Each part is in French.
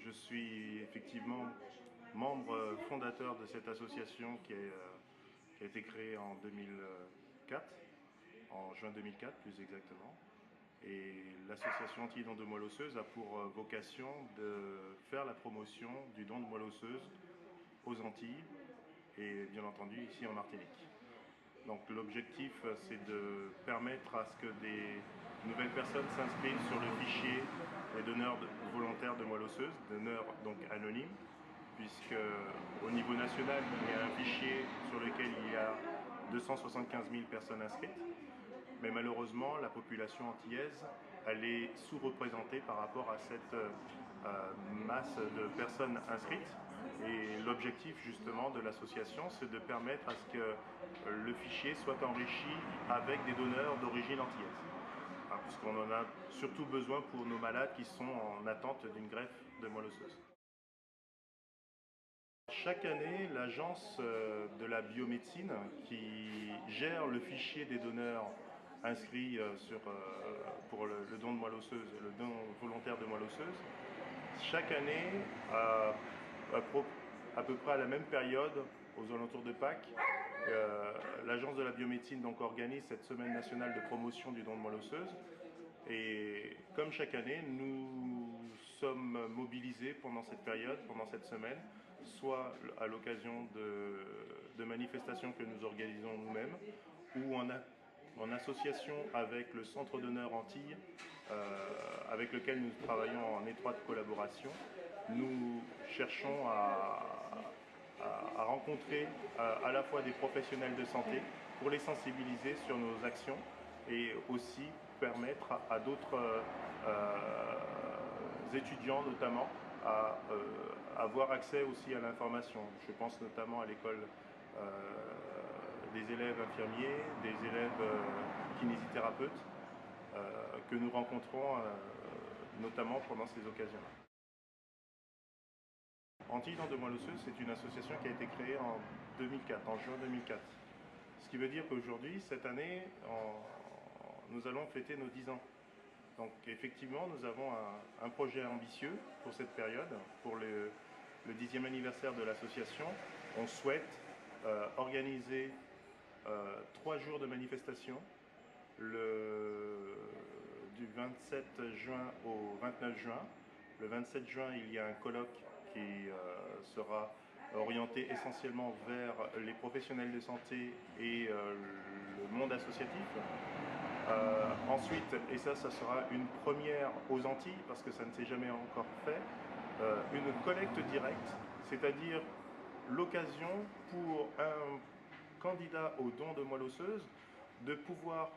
Je suis effectivement membre fondateur de cette association qui a été créée en 2004, en juin 2004 plus exactement. Et l'association anti-don de moelle osseuse a pour vocation de faire la promotion du don de moelle osseuse aux Antilles et bien entendu ici en Martinique. Donc l'objectif, c'est de permettre à ce que des nouvelles personnes s'inscrivent sur le fichier des donneurs volontaires de moelle osseuse, donneurs donc anonymes, puisque au niveau national, il y a un fichier sur lequel il y a 275 000 personnes inscrites. Mais malheureusement, la population antillaise, elle est sous-représentée par rapport à cette masse de personnes inscrites. Et l'objectif justement de l'association, c'est de permettre à ce que le fichier soit enrichi avec des donneurs d'origine antillaise. Puisqu'on en a surtout besoin pour nos malades qui sont en attente d'une greffe de moelle osseuse. Chaque année, l'agence de la biomédecine qui gère le fichier des donneurs inscrits pour le don de moelle osseuse, le don volontaire de moelle osseuse, chaque année, à peu près à la même période, aux alentours de Pâques, l'agence de la biomédecine donc organise cette semaine nationale de promotion du don de moelle osseuse. Et comme chaque année, nous sommes mobilisés pendant cette période, pendant cette semaine, soit à l'occasion de manifestations que nous organisons nous-mêmes, ou en association avec le Centre d'honneur Antilles, avec lequel nous travaillons en étroite collaboration. Nous cherchons à rencontrer à la fois des professionnels de santé pour les sensibiliser sur nos actions et aussi permettre à d'autres étudiants notamment à avoir accès aussi à l'information. Je pense notamment à l'école des élèves infirmiers, des élèves kinésithérapeutes que nous rencontrons notamment pendant ces occasions-là. Anti-don de moelle osseuse, c'est une association qui a été créée en 2004, en juin 2004. Ce qui veut dire qu'aujourd'hui, cette année, nous allons fêter nos 10 ans. Donc effectivement, nous avons un projet ambitieux pour cette période, pour le 10e anniversaire de l'association. On souhaite organiser 3 jours de manifestation, du 27 juin au 29 juin. Le 27 juin, il y a un colloque qui sera orienté essentiellement vers les professionnels de santé et le monde associatif. Ensuite, et ça sera une première aux Antilles, parce que ça ne s'est jamais encore fait, une collecte directe, c'est-à-dire l'occasion pour un candidat au don de moelle osseuse de pouvoir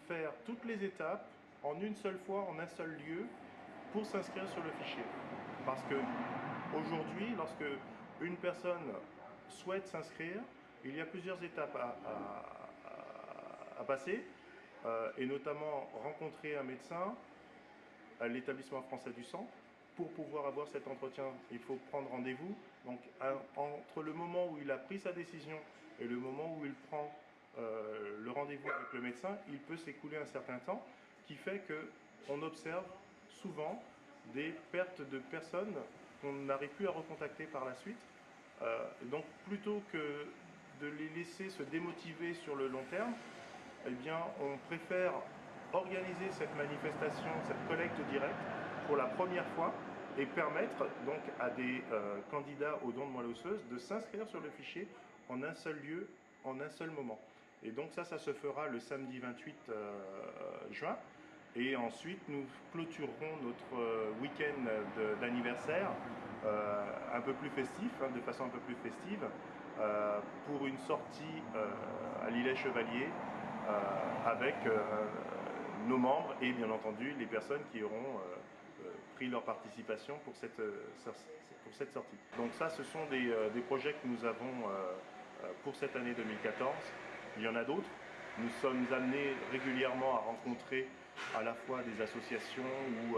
faire toutes les étapes en une seule fois, en un seul lieu, pour s'inscrire sur le fichier. Parce que aujourd'hui, lorsque une personne souhaite s'inscrire, il y a plusieurs étapes à passer, et notamment rencontrer un médecin à l'établissement français du sang. Pour pouvoir avoir cet entretien, il faut prendre rendez-vous. Donc entre le moment où il a pris sa décision et le moment où il prend le rendez-vous avec le médecin, il peut s'écouler un certain temps, qui fait qu'on observe souvent des pertes de personnes qu'on n'arrive plus à recontacter par la suite. Donc plutôt que de les laisser se démotiver sur le long terme, eh bien, on préfère organiser cette manifestation, cette collecte directe pour la première fois et permettre donc à des candidats au don de moelle osseuse de s'inscrire sur le fichier en un seul lieu, en un seul moment. Et donc ça se fera le samedi 28 juin. Et ensuite, nous clôturerons notre week-end d'anniversaire un peu plus festif, de façon un peu plus festive, pour une sortie à l'Îlet-Chevalier avec nos membres et bien entendu les personnes qui auront pris leur participation pour cette sortie. Donc ça, ce sont des projets que nous avons pour cette année 2014. Il y en a d'autres. Nous sommes amenés régulièrement à rencontrer à la fois des associations ou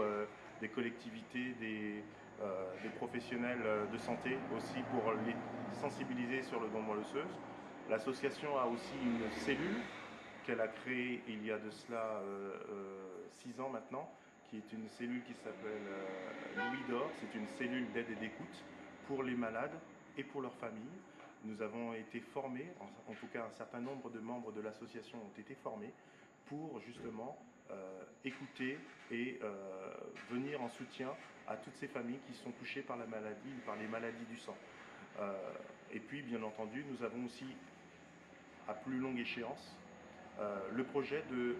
des collectivités, des professionnels de santé aussi pour les sensibiliser sur le don de moelle osseuse. L'association a aussi une cellule qu'elle a créée il y a de cela 6 ans maintenant, qui est une cellule qui s'appelle Louis d'Or. C'est une cellule d'aide et d'écoute pour les malades et pour leurs familles. Nous avons été formés, en tout cas un certain nombre de membres de l'association ont été formés pour justement écouter et venir en soutien à toutes ces familles qui sont touchées par la maladie, par les maladies du sang. Et puis bien entendu, nous avons aussi, à plus longue échéance, le projet de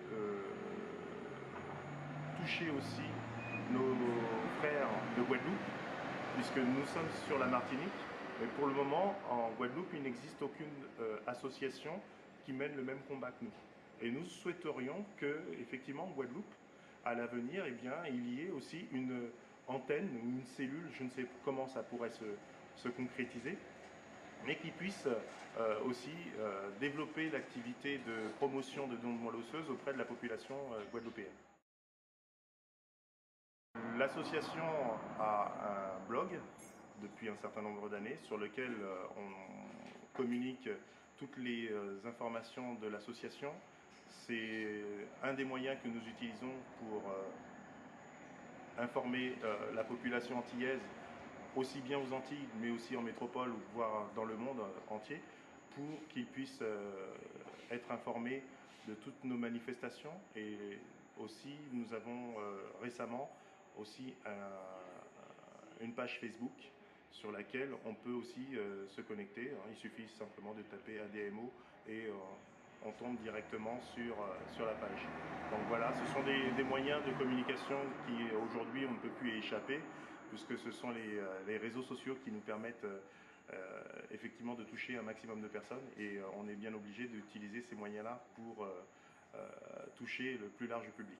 toucher aussi nos frères de Guadeloupe, puisque nous sommes sur la Martinique, mais pour le moment, en Guadeloupe, il n'existe aucune association qui mène le même combat que nous. Et nous souhaiterions que, effectivement, en Guadeloupe, à l'avenir, eh bien, il y ait aussi une antenne ou une cellule, je ne sais comment ça pourrait se concrétiser, mais qui puisse aussi développer l'activité de promotion de dons de moelle osseuse auprès de la population guadeloupéenne. L'association a un blog depuis un certain nombre d'années sur lequel on communique toutes les informations de l'association. C'est un des moyens que nous utilisons pour informer la population antillaise, aussi bien aux Antilles, mais aussi en métropole, voire dans le monde entier, pour qu'ils puissent être informés de toutes nos manifestations. Et aussi, nous avons récemment aussi une page Facebook sur laquelle on peut aussi se connecter. Il suffit simplement de taper ADMO et on tombe directement sur la page. Donc voilà, ce sont des moyens de communication qui aujourd'hui on ne peut plus y échapper, puisque ce sont les réseaux sociaux qui nous permettent effectivement de toucher un maximum de personnes, et on est bien obligé d'utiliser ces moyens-là pour toucher le plus large public.